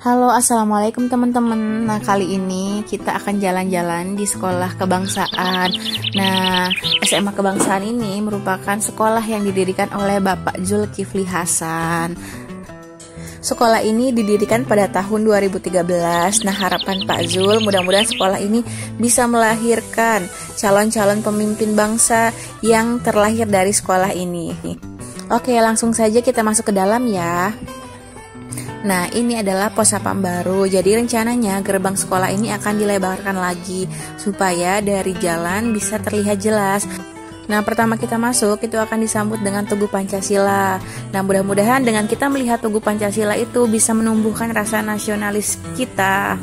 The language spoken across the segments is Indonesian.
Halo, assalamualaikum teman-teman. Nah, kali ini kita akan jalan-jalan di sekolah kebangsaan. Nah, SMA Kebangsaan ini merupakan sekolah yang didirikan oleh Bapak Zulkifli Hasan. Sekolah ini didirikan pada tahun 2013. Nah, harapan Pak Zul mudah-mudahan sekolah ini bisa melahirkan calon-calon pemimpin bangsa yang terlahir dari sekolah ini. Oke, langsung saja kita masuk ke dalam ya. Nah, ini adalah pos sapam baru. Jadi rencananya gerbang sekolah ini akan dilebarkan lagi supaya dari jalan bisa terlihat jelas. Nah, pertama kita masuk itu akan disambut dengan Tugu Pancasila. Nah, mudah-mudahan dengan kita melihat Tugu Pancasila itu bisa menumbuhkan rasa nasionalis kita.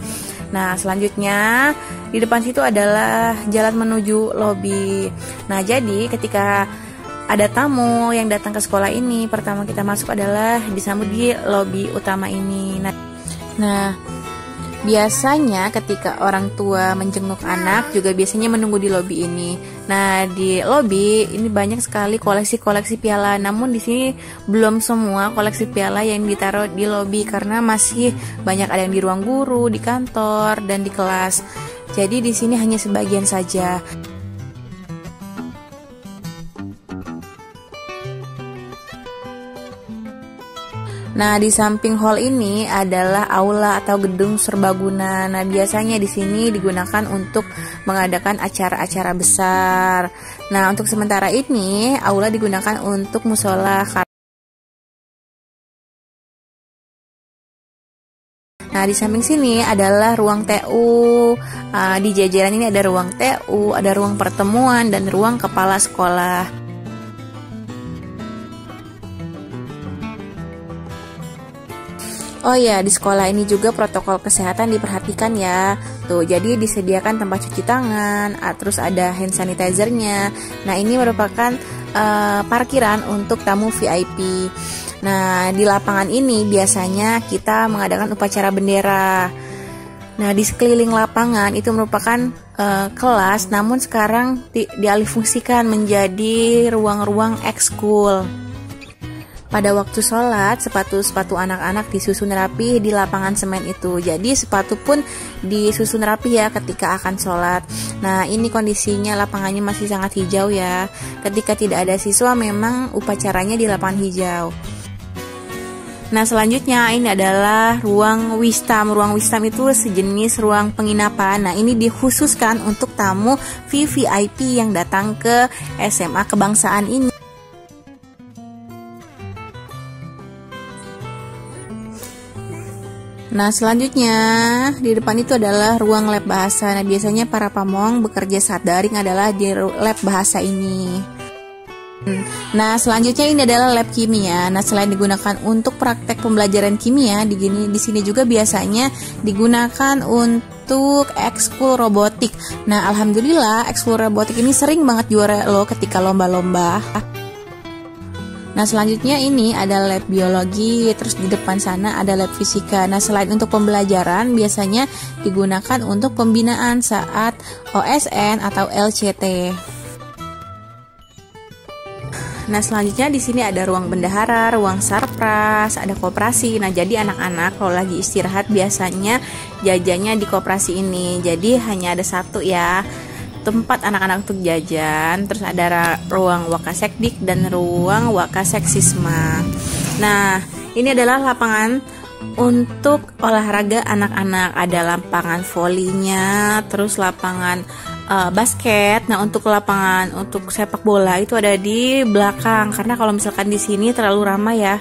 Nah, selanjutnya di depan situ adalah jalan menuju lobi. Nah, jadi ketika ada tamu yang datang ke sekolah ini, pertama kita masuk adalah disambut di lobi utama ini. Nah, biasanya ketika orang tua menjenguk anak juga biasanya menunggu di lobi ini. Nah, di lobi ini banyak sekali koleksi-koleksi piala. Namun di sini belum semua koleksi piala yang ditaruh di lobi karena masih banyak ada yang di ruang guru, di kantor, dan di kelas. Jadi di sini hanya sebagian saja. Nah, di samping hall ini adalah aula atau gedung serbaguna. Nah, biasanya di sini digunakan untuk mengadakan acara-acara besar. Nah, untuk sementara ini aula digunakan untuk musola. Nah, di samping sini adalah ruang TU. Di jajaran ini ada ruang TU, ada ruang pertemuan, dan ruang kepala sekolah. Oh ya, di sekolah ini juga protokol kesehatan diperhatikan ya. Tuh, jadi disediakan tempat cuci tangan, terus ada hand sanitizer-nya. Nah, ini merupakan parkiran untuk tamu VIP. Nah, di lapangan ini biasanya kita mengadakan upacara bendera. Nah, di sekeliling lapangan itu merupakan kelas, namun sekarang dialihfungsikan menjadi ruang-ruang ekskul. Pada waktu sholat, sepatu-sepatu anak-anak disusun rapi di lapangan semen itu. Jadi sepatu pun disusun rapi ya ketika akan sholat. Nah, ini kondisinya lapangannya masih sangat hijau ya. Ketika tidak ada siswa memang upacaranya di lapangan hijau. Nah, selanjutnya ini adalah ruang wistam. Ruang wistam itu sejenis ruang penginapan. Nah, ini dikhususkan untuk tamu VVIP yang datang ke SMA Kebangsaan ini. Nah, selanjutnya di depan itu adalah ruang lab bahasa. Nah, biasanya para pamong bekerja saat daring adalah di lab bahasa ini. Nah, selanjutnya ini adalah lab kimia. Nah, selain digunakan untuk praktek pembelajaran kimia, di sini juga biasanya digunakan untuk ekskul robotik. Nah, alhamdulillah ekskul robotik ini sering banget juara loh ketika lomba-lomba. Nah, selanjutnya ini ada lab biologi, terus di depan sana ada lab fisika. Nah, selain untuk pembelajaran, biasanya digunakan untuk pembinaan saat OSN atau LCT. Nah, selanjutnya di sini ada ruang bendahara, ruang sarpras, ada koperasi. Nah, jadi anak-anak kalau lagi istirahat biasanya jajannya di koperasi ini. Jadi hanya ada satu ya tempat anak-anak untuk jajan. Terus ada ruang Wakasekdik dan ruang Wakaseksisma. Nah, ini adalah lapangan untuk olahraga anak-anak. Ada lapangan volinya, terus lapangan basket. Nah, untuk lapangan untuk sepak bola itu ada di belakang karena kalau misalkan di sini terlalu ramai ya.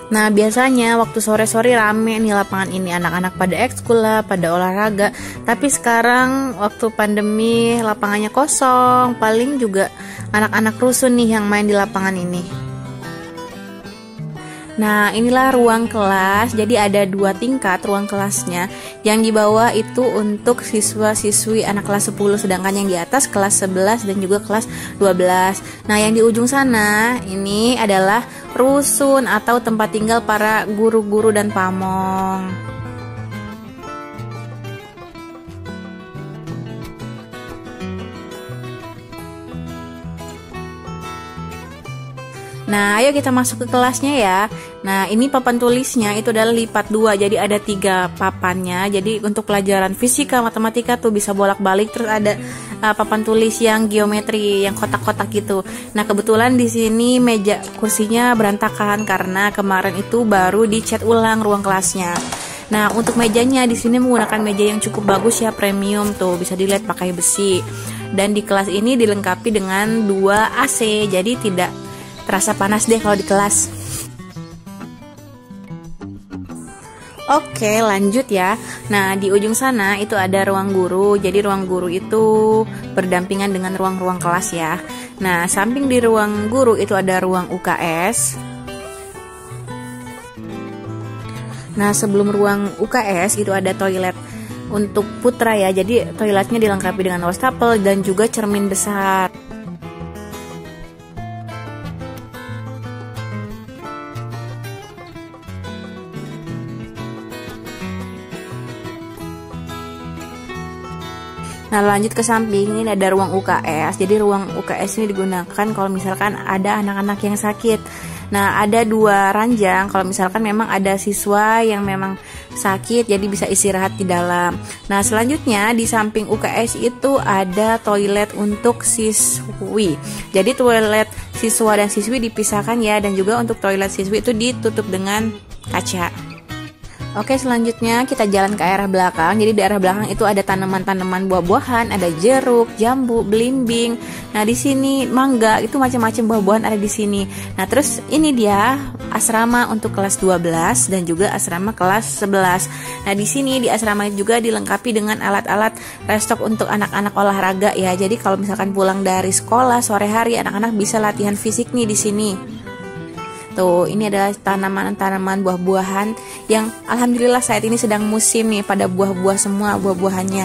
Nah, biasanya waktu sore-sore rame nih lapangan ini, anak-anak pada ekskul lah, pada olahraga. Tapi sekarang waktu pandemi lapangannya kosong, paling juga anak-anak rusun nih yang main di lapangan ini. Nah, inilah ruang kelas. Jadi ada 2 tingkat ruang kelasnya. Yang di bawah itu untuk siswa-siswi anak kelas 10, sedangkan yang di atas kelas 11 dan juga kelas 12. Nah, yang di ujung sana ini adalah rusun atau tempat tinggal para guru-guru dan pamong. Nah, ayo kita masuk ke kelasnya ya. Nah, ini papan tulisnya itu adalah lipat 2, jadi ada 3 papannya. Jadi untuk pelajaran fisika, matematika tuh bisa bolak-balik. Terus ada papan tulis yang geometri, yang kotak-kotak gitu. Nah, kebetulan di sini meja kursinya berantakan karena kemarin itu baru dicat ulang ruang kelasnya. Nah, untuk mejanya di sini menggunakan meja yang cukup bagus ya, premium tuh, bisa dilihat pakai besi. Dan di kelas ini dilengkapi dengan 2 AC, jadi tidak terasa panas deh kalau di kelas. Oke, lanjut ya. Nah, di ujung sana itu ada ruang guru. Jadi ruang guru itu berdampingan dengan ruang-ruang kelas ya. Nah, samping di ruang guru itu ada ruang UKS. Nah, sebelum ruang UKS itu ada toilet untuk putra ya. Jadi toiletnya dilengkapi dengan wastafel dan juga cermin besar. Nah, lanjut ke samping ini ada ruang UKS. Jadi ruang UKS ini digunakan kalau misalkan ada anak-anak yang sakit. Nah, ada 2 ranjang kalau misalkan memang ada siswa yang memang sakit, jadi bisa istirahat di dalam. Nah, selanjutnya di samping UKS itu ada toilet untuk siswi. Jadi toilet siswa dan siswi dipisahkan ya, dan juga untuk toilet siswi itu ditutup dengan kaca. Oke, selanjutnya kita jalan ke arah belakang. Jadi di arah belakang itu ada tanaman-tanaman buah-buahan, ada jeruk, jambu, belimbing. Nah, di sini mangga, itu macam-macam buah-buahan ada di sini. Nah, terus ini dia asrama untuk kelas 12 dan juga asrama kelas 11. Nah, di sini di asrama juga dilengkapi dengan alat-alat restock untuk anak-anak olahraga ya. Jadi kalau misalkan pulang dari sekolah sore hari, anak-anak bisa latihan fisik nih di sini. Tuh, ini adalah tanaman-tanaman buah-buahan yang alhamdulillah saat ini sedang musim nih, pada buah-buah semua buah-buahannya.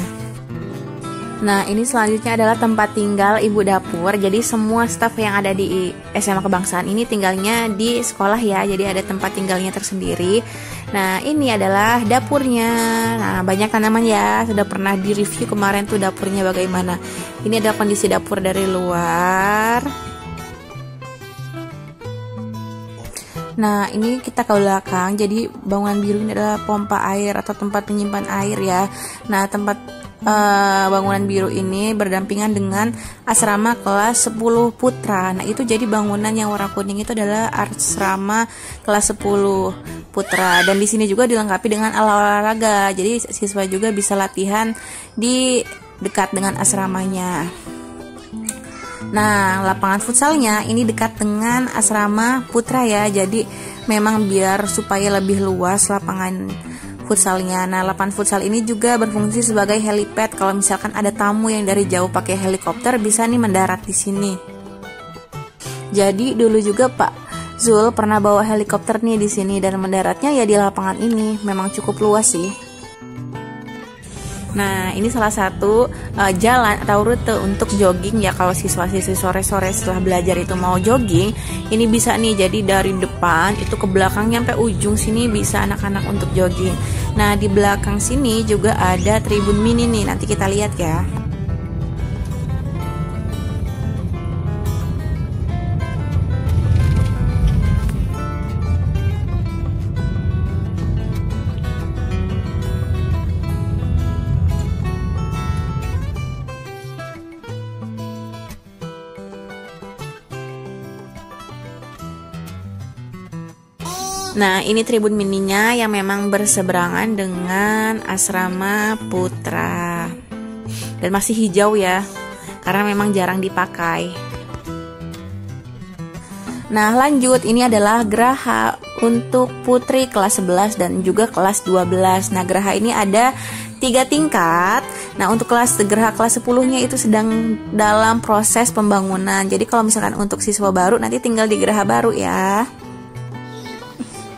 Nah, ini selanjutnya adalah tempat tinggal ibu dapur. Jadi semua staf yang ada di SMA Kebangsaan ini tinggalnya di sekolah ya. Jadi ada tempat tinggalnya tersendiri. Nah, ini adalah dapurnya. Nah, banyak tanaman ya. Sudah pernah di-review kemarin tuh dapurnya bagaimana. Ini adalah kondisi dapur dari luar. Nah, ini kita ke belakang. Jadi bangunan biru ini adalah pompa air atau tempat penyimpan air ya. Nah, tempat bangunan biru ini berdampingan dengan asrama kelas 10 putra. Nah, itu jadi bangunan yang warna kuning itu adalah asrama kelas 10 putra. Dan di sini juga dilengkapi dengan alat olahraga. Jadi siswa juga bisa latihan di dekat dengan asramanya. Nah, lapangan futsalnya ini dekat dengan asrama putra ya. Jadi memang biar supaya lebih luas lapangan futsalnya. Nah, lapangan futsal ini juga berfungsi sebagai helipad. Kalau misalkan ada tamu yang dari jauh pakai helikopter, bisa nih mendarat di sini. Jadi dulu juga Pak Zul pernah bawa helikopter nih di sini, dan mendaratnya ya di lapangan ini. Memang cukup luas sih. Nah, ini salah satu jalan atau rute untuk jogging ya. Kalau siswa-siswi sore-sore setelah belajar itu mau jogging, ini bisa nih. Jadi dari depan itu ke belakang sampai ujung sini bisa anak-anak untuk jogging. Nah, di belakang sini juga ada tribun mini nih. Nanti kita lihat ya. Nah, ini tribun mininya yang memang berseberangan dengan asrama putra. Dan masih hijau ya, karena memang jarang dipakai. Nah, lanjut, ini adalah geraha untuk putri kelas 11 dan juga kelas 12. Nah, geraha ini ada 3 tingkat. Nah, untuk geraha kelas 10-nya itu sedang dalam proses pembangunan. Jadi kalau misalkan untuk siswa baru nanti tinggal di geraha baru ya.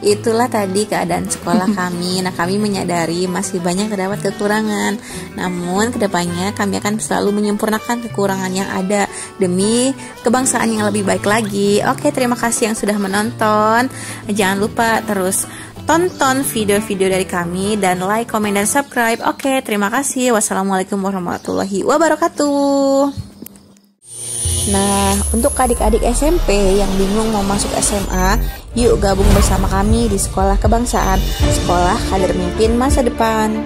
Itulah tadi keadaan sekolah kami. Nah, kami menyadari masih banyak terdapat kekurangan. Namun kedepannya kami akan selalu menyempurnakan kekurangan yang ada demi kebangsaan yang lebih baik lagi. Oke, terima kasih yang sudah menonton. Jangan lupa terus tonton video-video dari kami dan like, komen, dan subscribe. Oke, terima kasih. Wassalamualaikum warahmatullahi wabarakatuh. Nah, untuk adik-adik SMP yang bingung mau masuk SMA, yuk gabung bersama kami di Sekolah Kebangsaan, Sekolah Kader Mimpin Masa Depan.